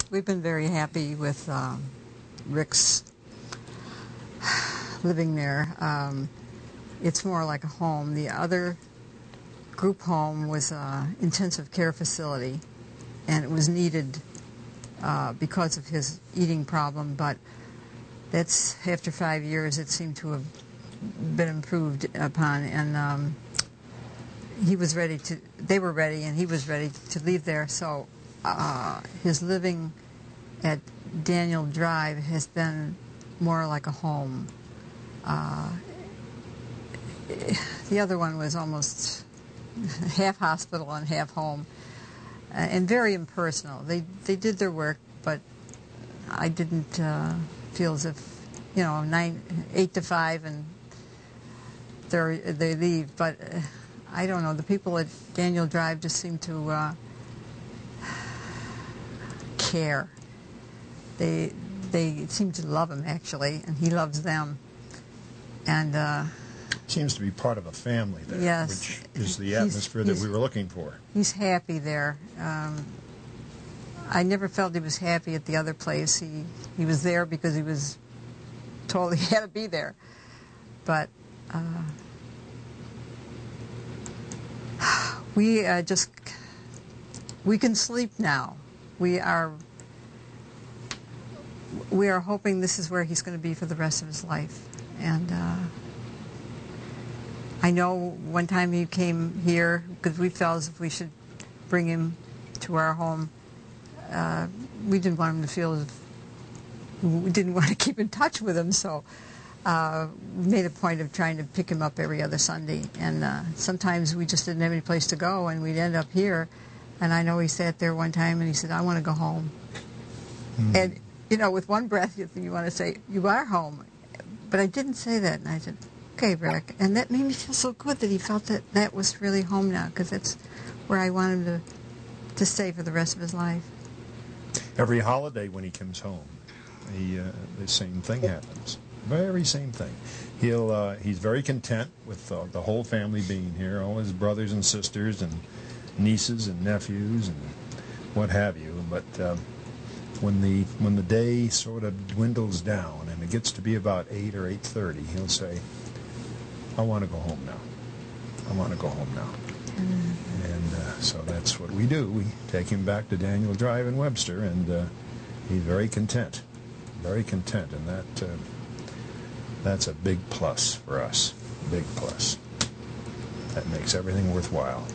We've been very happy with Rick's living there. It's more like a home. The other group home was an intensive care facility, and it was needed because of his eating problem, but that's after 5 years it seemed to have been improved upon, and they were ready and he was ready to leave there. So his living at Daniel Drive has been more like a home. The other one was almost half hospital and half home, and very impersonal. They did their work, but I didn't feel as if, 8 to 5 and they leave. But I don't know, the people at Daniel Drive just seem to care. They seem to love him, actually, and he loves them. And seems to be part of a family there, yes, which is the atmosphere that we were looking for. He's happy there. I never felt he was happy at the other place. He was there because he was told he had to be there. But we can sleep now. We are hoping this is where he's going to be for the rest of his life. And I know one time he came here because we felt as if we should bring him to our home. We didn't want him to feel as if we didn't want to keep in touch with him, so we made a point of trying to pick him up every other Sunday. And sometimes we just didn't have any place to go, and we'd end up here. And I know he sat there one time and he said, "I want to go home." And, with one breath you want to say, "You are home." But I didn't say that, and I said, "Okay, Rick." And that made me feel so good that he felt that was really home now, because that's where I want him to stay for the rest of his life. Every holiday when he comes home, the same thing happens. Very same thing. He's very content with the whole family being here, all his brothers and sisters and nieces and nephews and what have you. But when the day sort of dwindles down and it gets to be about 8 or 8:30, he'll say, "I want to go home now. I want to go home now." And so that's what we do. We take him back to Daniel Drive in Webster, and he's very content, and that's a big plus for us, big plus. That makes everything worthwhile.